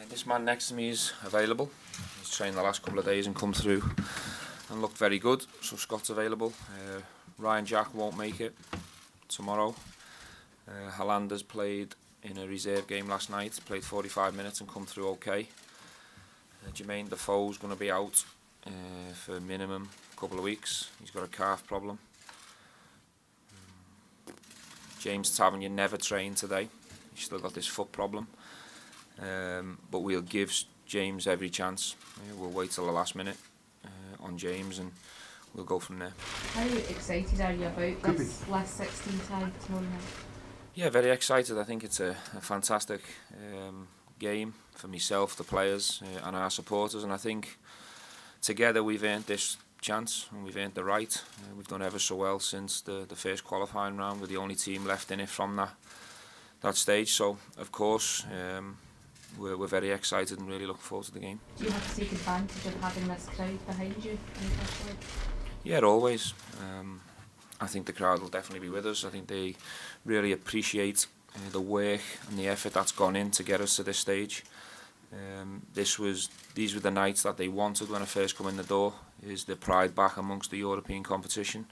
This man next to me is available. He's trained the last couple of days and come through and looked very good. So Scott's available. Ryan Jack won't make it tomorrow. Hollander's played in a reserve game last night, played 45 minutes and come through okay. Jermaine Defoe's going to be out for minimum a couple of weeks. He's got a calf problem. James Tavernier never trained today. He's still got this foot problem. But we'll give James every chance. We'll wait till the last minute on James and we'll go from there. How excited are you about this last 16 tie tomorrow night? Yeah, very excited. I think it's a fantastic game for myself, the players and our supporters, and I think together we've earned this chance and we've earned the right. We've done ever so well since the first qualifying round. We're the only team left in it from that stage, so of course we're very excited and really looking forward to the game. Do you have to take advantage of having this crowd behind you in the first leg? Yeah, always. I think the crowd will definitely be with us. I think they really appreciate the work and the effort that's gone in to get us to this stage. These were the nights that they wanted when I first come in the door, is the pride back amongst the European competition.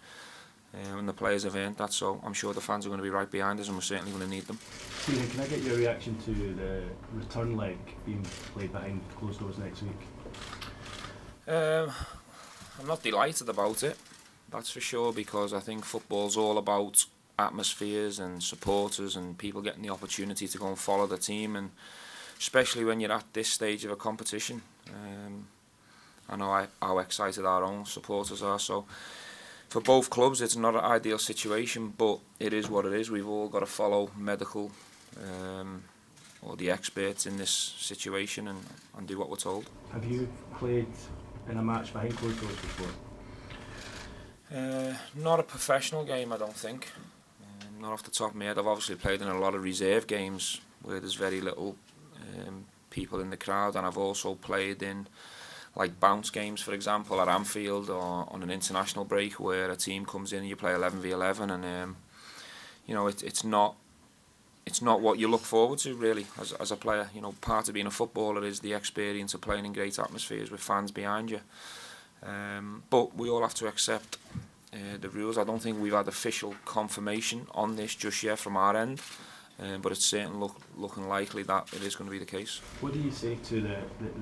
And the players have earned that, so I'm sure the fans are going to be right behind us and we're certainly going to need them. Stephen, can I get your reaction to the return leg being played behind closed doors next week? I'm not delighted about it, that's for sure, because I think football's all about atmospheres and supporters and people getting the opportunity to go and follow the team, and especially when you're at this stage of a competition. I know how excited our own supporters are, so for both clubs it's not an ideal situation, but it is what it is. We've all got to follow medical or the experts in this situation and do what we're told. Have you played in a match behind closed doors before? Not a professional game, I don't think. Not off the top of my head. I've obviously played in a lot of reserve games where there's very little people in the crowd, and I've also played in like bounce games, for example, at Anfield or on an international break where a team comes in and you play 11v11, and you know, it's not what you look forward to really as a player. You know, part of being a footballer is the experience of playing in great atmospheres with fans behind you. But we all have to accept the rules. I don't think we've had official confirmation on this just yet from our end, but it's certainly looking likely that it is going to be the case. What do you say to the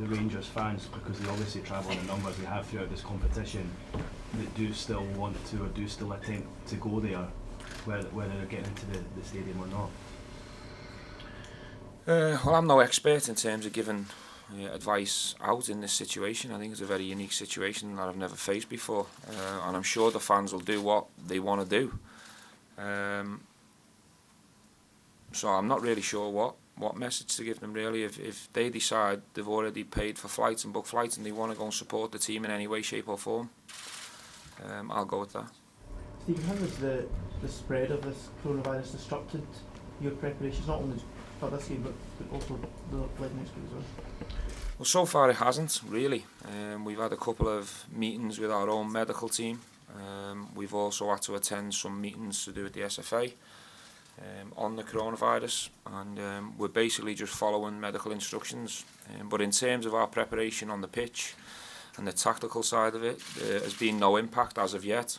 Rangers fans, because they obviously travel in the numbers they have throughout this competition, that do still want to or do still attempt to go there, whether they're getting into the stadium or not? Well, I'm no expert in terms of giving advice out in this situation. I think it's a very unique situation that I've never faced before, and I'm sure the fans will do what they want to do. So I'm not really sure what message to give them really. If they decide they've already paid for flights and booked flights and they want to go and support the team in any way, shape or form, I'll go with that. Stephen, how has the spread of this coronavirus disrupted your preparations, not only for this game but also the leg next week as well? Well, so far it hasn't really. We've had a couple of meetings with our own medical team. We've also had to attend some meetings to do with the SFA on the coronavirus, and we're basically just following medical instructions. But in terms of our preparation on the pitch and the tactical side of it, there has been no impact as of yet.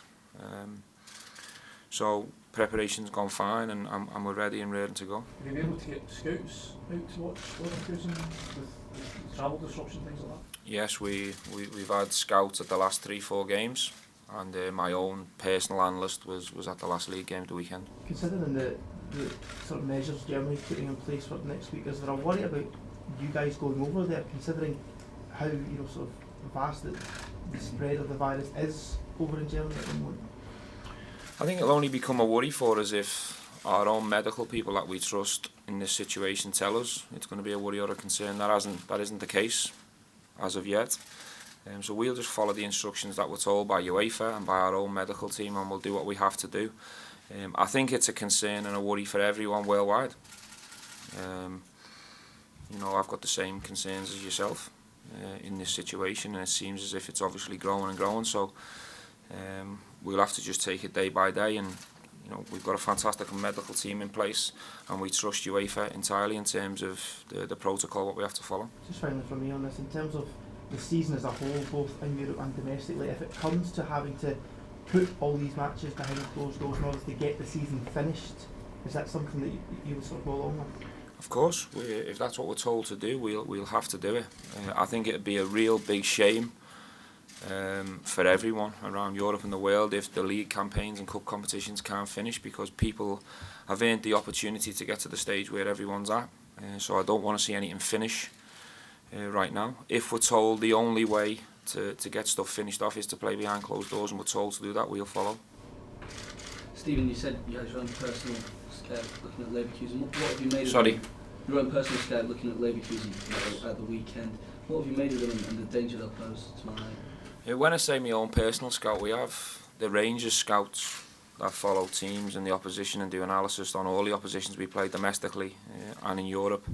So preparation's gone fine, and we're ready and ready to go. Have you been able to get scouts out to watch Leverkusen with travel disruption, things like that? Yes, we've had scouts at the last 3-4 games, and my own personal analyst was at the last league game of the weekend. Considering the sort of measures Germany's putting in place for next week, is there a worry about you guys going over there, considering how sort of vast the spread of the virus is over in Germany at the moment? I think it'll only become a worry for us if our own medical people that we trust in this situation tell us it's going to be a worry or a concern. That isn't the case as of yet. So we'll just follow the instructions that we're told by UEFA and by our own medical team, and we'll do what we have to do. I think it's a concern and a worry for everyone worldwide. I've got the same concerns as yourself in this situation, and it seems as if it's obviously growing and growing. So we'll have to just take it day by day, and we've got a fantastic medical team in place, and we trust UEFA entirely in terms of the protocol that we have to follow. Just finally from me on this, in terms of the season as a whole, both in Europe and domestically, if it comes to having to put all these matches behind closed doors in order to get the season finished, is that something that you would sort of go along with? Of course, if that's what we're told to do, we'll have to do it. I think it'd be a real big shame for everyone around Europe and the world if the league campaigns and cup competitions can't finish, because people have earned the opportunity to get to the stage where everyone's at. So I don't want to see anything finish right now. If we're told the only way to get stuff finished off is to play behind closed doors, and we're told to do that, we'll follow. Stephen, you said you had your own personal scout looking at Leverkusen. What have you made of Sorry? them? Your own personal scout looking at Leverkusen at the weekend. What have you made of them and the danger they'll pose tomorrow night? When I say my own personal scout, we have the Rangers scouts that follow teams and the opposition and do analysis on all the oppositions we play domestically and in Europe.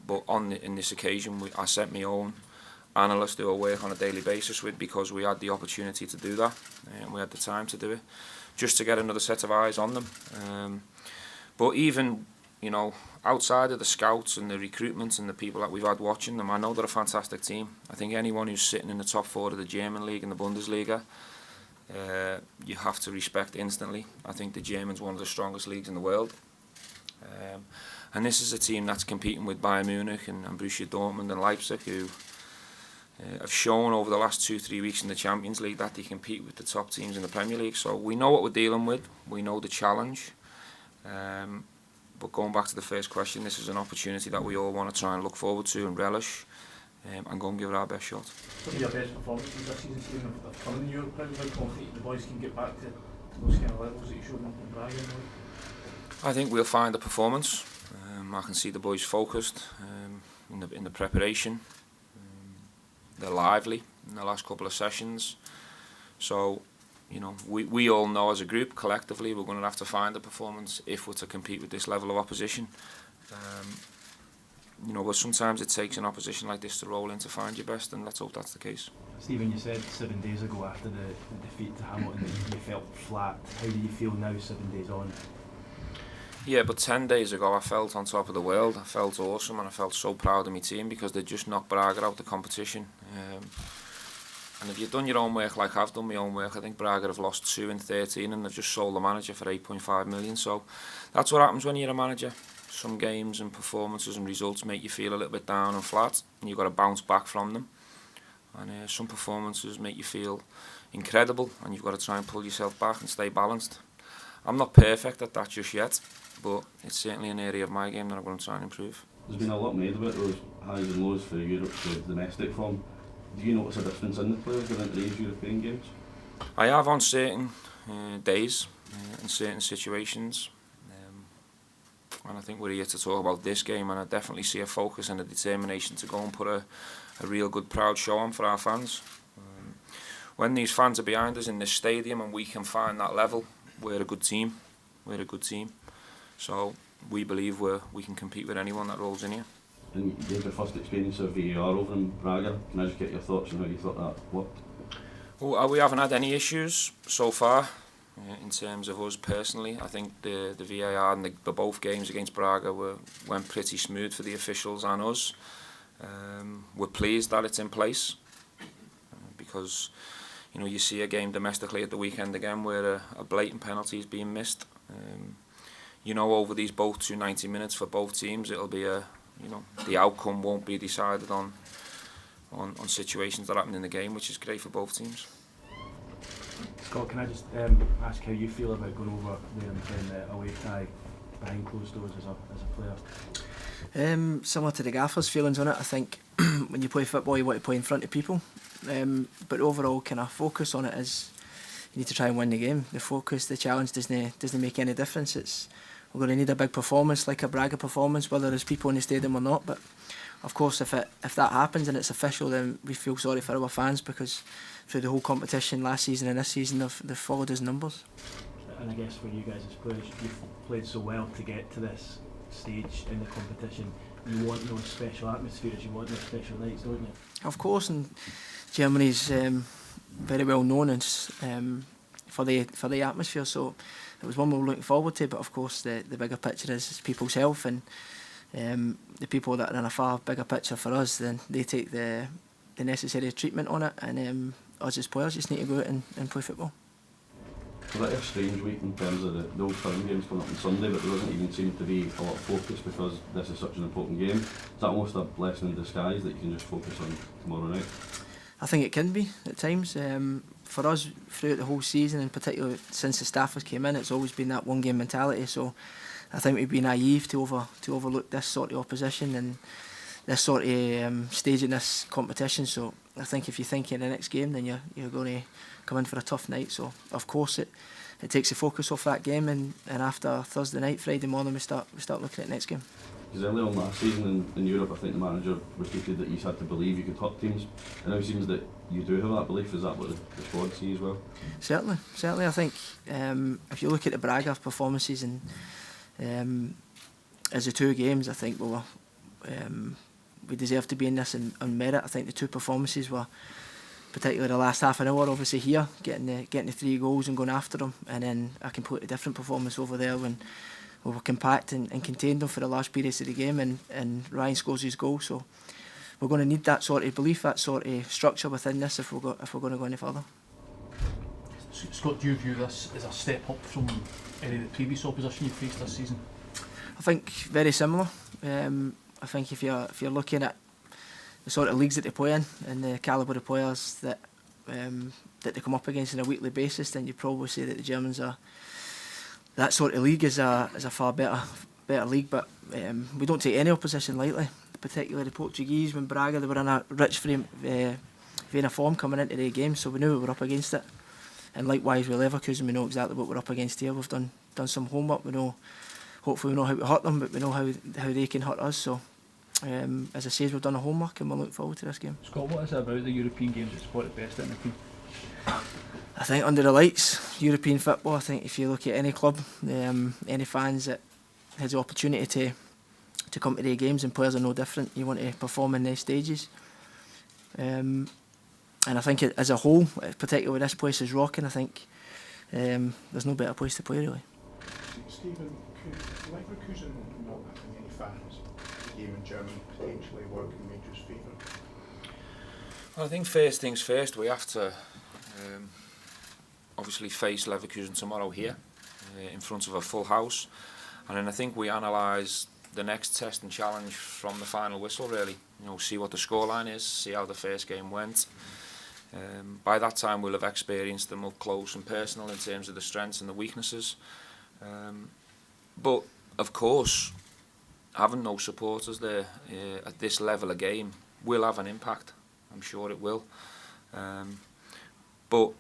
But in this occasion, I sent my own analysts who I work on a daily basis with, because we had the opportunity to do that and we had the time to do it, just to get another set of eyes on them. But even, outside of the scouts and the recruitment and the people that we've had watching them, I know they're a fantastic team. I think anyone who's sitting in the top four of the German league and the Bundesliga, you have to respect instantly. I think the German's one of the strongest leagues in the world. And this is a team that's competing with Bayern Munich and Borussia Dortmund and Leipzig, who have shown over the last 2-3 weeks in the Champions League that they compete with the top teams in the Premier League. So we know what we're dealing with, we know the challenge. But going back to the first question, this is an opportunity that we all want to try and look forward to and relish, and go and give it our best shot. What are your best performances this season, Stephen, of coming in Europe? How confident the boys can get back to those kind of levels that you showed them in Braga? I think we'll find the performance. I can see the boys focused in the preparation. They're lively in the last couple of sessions. So, we all know as a group, collectively, we're going to have to find the performance if we're to compete with this level of opposition. But sometimes it takes an opposition like this to roll in to find your best, and let's hope that's the case. Stephen, you said 7 days ago after the defeat to Hamilton that you felt flat. How do you feel now, 7 days on? Yeah, but 10 days ago I felt on top of the world. I felt awesome, and I felt so proud of my team because they just knocked Braga out of the competition. And if you've done your own work like I've done my own work, I think Braga have lost 2 in 13 and they've just sold the manager for 8.5 million. So that's what happens when you're a manager. Some games and performances and results make you feel a little bit down and flat, and you've got to bounce back from them. And some performances make you feel incredible, and you've got to try and pull yourself back and stay balanced. I'm not perfect at that just yet, but it's certainly an area of my game that I'm going to try and improve. There's been a lot made about those highs and lows for Europe, for domestic form. Do you notice a difference in the players going into these European games? I have on certain days, in certain situations. And I think we're here to talk about this game, and I definitely see a focus and a determination to go and put a real good proud show on for our fans. When these fans are behind us in this stadium and we can find that level, we're a good team. We're a good team. So we believe we can compete with anyone that rolls in here. And you had your first experience of VAR over in Braga. Can I just get your thoughts on how you thought that worked? Well, we haven't had any issues so far. In terms of us personally, I think the VAR and the both games against Braga went pretty smooth for the officials and us. We're pleased that it's in place because you see a game domestically at the weekend again where a blatant penalty is being missed. Over these both 290 minutes for both teams, it'll be the outcome won't be decided on situations that happen in the game, which is great for both teams. Scott, can I just ask how you feel about going over there and playing the away tie behind closed doors as a player? Similar to the gaffer's feelings on it, I think when you play football you want to play in front of people, but overall kind of focus on it is you need to try and win the game. The focus, the challenge doesn't make any difference. We're going to need a big performance like a Braga performance, whether there's people in the stadium or not, but of course if that happens and it's official, then we feel sorry for our fans because through the whole competition last season and this season they've followed his numbers. And I guess for you guys as players, you've played so well to get to this stage in the competition. You want those special atmospheres, you want those special nights, don't you? Of course, and Germany's very well known as for the atmosphere. So it was one we were looking forward to. But of course, the bigger picture is people's health, and the people that are in a far bigger picture for us, then they take the necessary treatment on it, and us as players just need to go out and play football. It's a bit of a strange week in terms of the Old Firm games coming up on Sunday, but there doesn't even seem to be a lot of focus because this is such an important game. Is that almost a blessing in disguise that you can just focus on tomorrow night? I think it can be at times. For us, throughout the whole season, and particularly since the staff has came in, it's always been that one game mentality. So I think we'd be naive to overlook this sort of opposition and this sort of stage in this competition. So I think if you think in the next game, then you're going to come in for a tough night. So of course it takes the focus off that game, and after Thursday night, Friday morning, we start looking at the next game. Because earlier on last season in Europe, I think the manager repeated that you had to believe you could hurt teams. It now seems that you do have that belief. Is that what the squad see as well? Certainly. I think if you look at the Braga performances and as the two games, I think we deserve to be in this on merit. I think the two performances were, particularly the last half an hour, obviously here, getting the 3 goals and going after them, and then a completely different performance over there when we were compact and contained them for the large periods of the game, and Ryan scores his goal. So we're going to need that sort of belief, that sort of structure within this if we're going to go any further. Scott, do you view this as a step up from any of the previous opposition you've faced this season? I think very similar. I think if you're looking at the sort of leagues that they play in and the calibre of players that they come up against on a weekly basis, then you'd probably say that the Germans are, that sort of league is a far better league. But we don't take any opposition lightly, particularly the Portuguese. When Braga, they were in a rich vein of form coming into the game, so we knew we were up against it. And likewise with Leverkusen, we know exactly what we're up against here. We've done some homework. Hopefully we know how to hurt them, but we know how they can hurt us. So as I say, we've done our homework and we're looking forward to this game. Scott, what is it about the European games that's brought it best in the team? I think under the lights, European football, I think if you look at any club, any fans that has the opportunity to come to the games, and players are no different, you want to perform in these stages. And I think as a whole, particularly where this place is rocking, I think there's no better place to play really. Stephen, could Leverkusen not having any fans, the game in Germany, potentially work in Major's favour? Well, I think first things first, we have to obviously face Leverkusen tomorrow here in front of a full house, and then I think we analyse the next test and challenge from the final whistle really. See what the scoreline is, see how the first game went. By that time we'll have experienced them up close and personal in terms of the strengths and the weaknesses. But of course, having no supporters there at this level of game will have an impact. I'm sure it will. But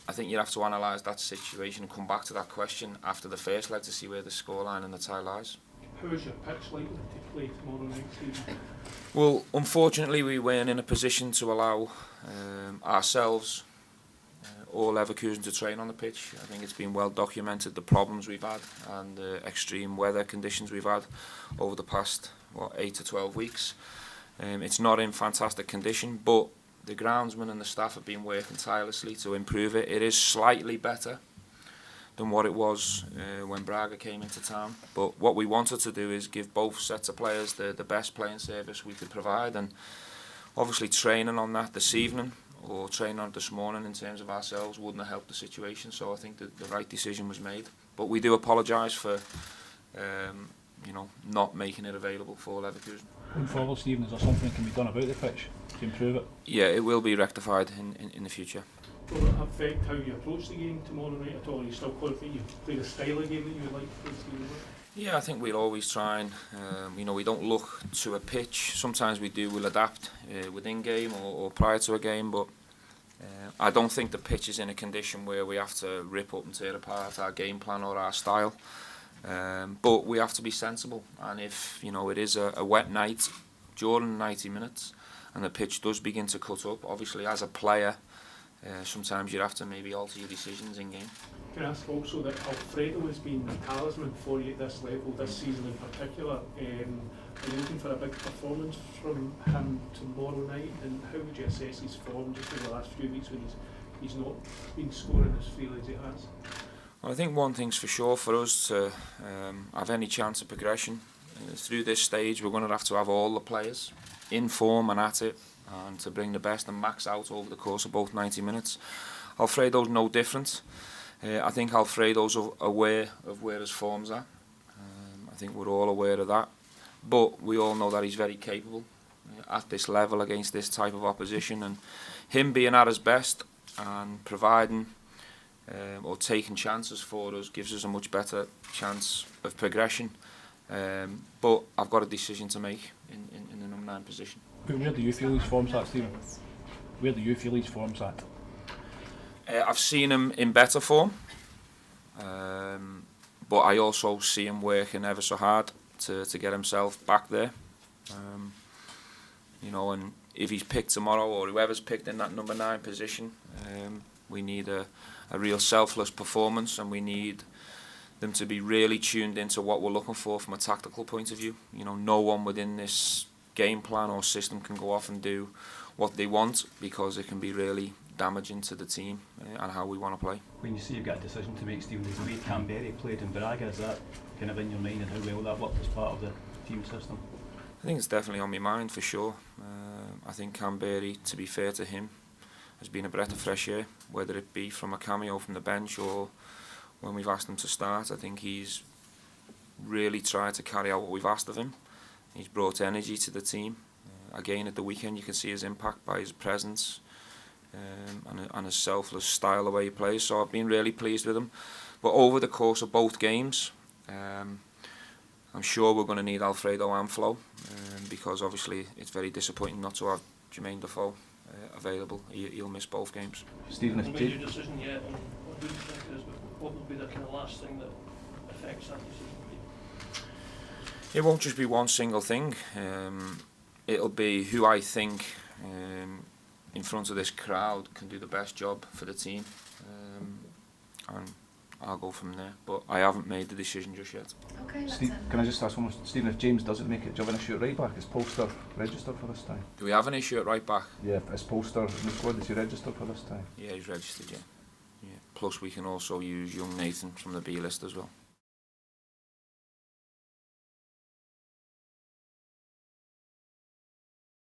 I think you have to analyse that situation and come back to that question after the first leg to see where the scoreline and the tie lies. How is your pitch likely to play tomorrow night, Stephen? Well, unfortunately we weren't in a position to allow ourselves or Leverkusen to train on the pitch. I think it's been well documented the problems we've had and the extreme weather conditions we've had over the past 8 to 12 weeks. It's not in fantastic condition, but the groundsmen and the staff have been working tirelessly to improve it. It is slightly better than what it was when Braga came into town. But what we wanted to do is give both sets of players the best playing service we could provide, and obviously training on that this evening or training on it this morning in terms of ourselves wouldn't have helped the situation. So I think that the right decision was made. But we do apologise for not making it available for Leverkusen. Going forward, Stephen, is there something that can be done about the pitch to improve it? Yeah, it will be rectified in the future. Will it affect how you approach the game tomorrow night at all? Are you still confident you play the style of game that you would like to play? Yeah, I think we'll always try and, we don't look to a pitch. Sometimes we'll adapt within game or prior to a game, but I don't think the pitch is in a condition where we have to rip up and tear apart our game plan or our style. But we have to be sensible, and if it is a wet night during 90 minutes and the pitch does begin to cut up, obviously as a player, sometimes you have to maybe alter your decisions in game. Can I ask also that Alfredo has been a talisman for you at this level, this season in particular. Are you looking for a big performance from him tomorrow night, and how would you assess his form just in the last few weeks when he's he's not been scoring as freely as he has? Well, I think one thing's for sure, for us to have any chance of progression through this stage, we're going to have all the players in form and at it, and to bring the best and max out over the course of both 90 minutes. Alfredo's no different. I think Alfredo's aware of where his form's at. I think we're all aware of that. But we all know that he's very capable at this level against this type of opposition, and him being at his best and providing or taking chances for us gives us a much better chance of progression. But I've got a decision to make in the number 9 position. Where do you feel his form's at, Stephen? Where do you feel his form's at? I've seen him in better form, but I also see him working ever so hard to get himself back there. You know, and if he's picked tomorrow, or whoever's picked in that number 9 position, we need a real selfless performance, and we need them to be really tuned into what we're looking for from a tactical point of view. You know, no one within this game plan or system can go off and do what they want, because it can be really damaging to the team and how we want to play. When you say you've got a decision to make, Stephen, is the way Canberra played in Braga, is that kind of in your mind, and how well that worked as part of the team system? I think it's definitely on my mind for sure. I think Canberra, to be fair to him, has been a breath of fresh air, whether it be from a cameo from the bench or when we've asked him to start. I think he's really tried to carry out what we've asked of him. He's brought energy to the team. Again, at the weekend, you can see his impact by his presence and his selfless style the way he plays. So I've been really pleased with him. But over the course of both games, I'm sure we're going to need Alfredo and Flo, because obviously it's very disappointing not to have Jermaine Defoe available. He'll miss both games. Stephen, Have you made your decision yet on who you think it is, but what will be the kind of last thing that affects that decision? It won't just be one single thing. It'll be who I think in front of this crowd can do the best job for the team, and I'll go from there. But I haven't made the decision just yet. Okay, Steve, can I just ask one more? Stephen, if James doesn't make it, do you have an issue at right back? Is Polster registered for this time? Do we have an issue at right back? Yeah, is Polster in the squad? Is he registered for this time? Yeah, he's registered, yeah. Plus we can also use young Nathan from the B list as well.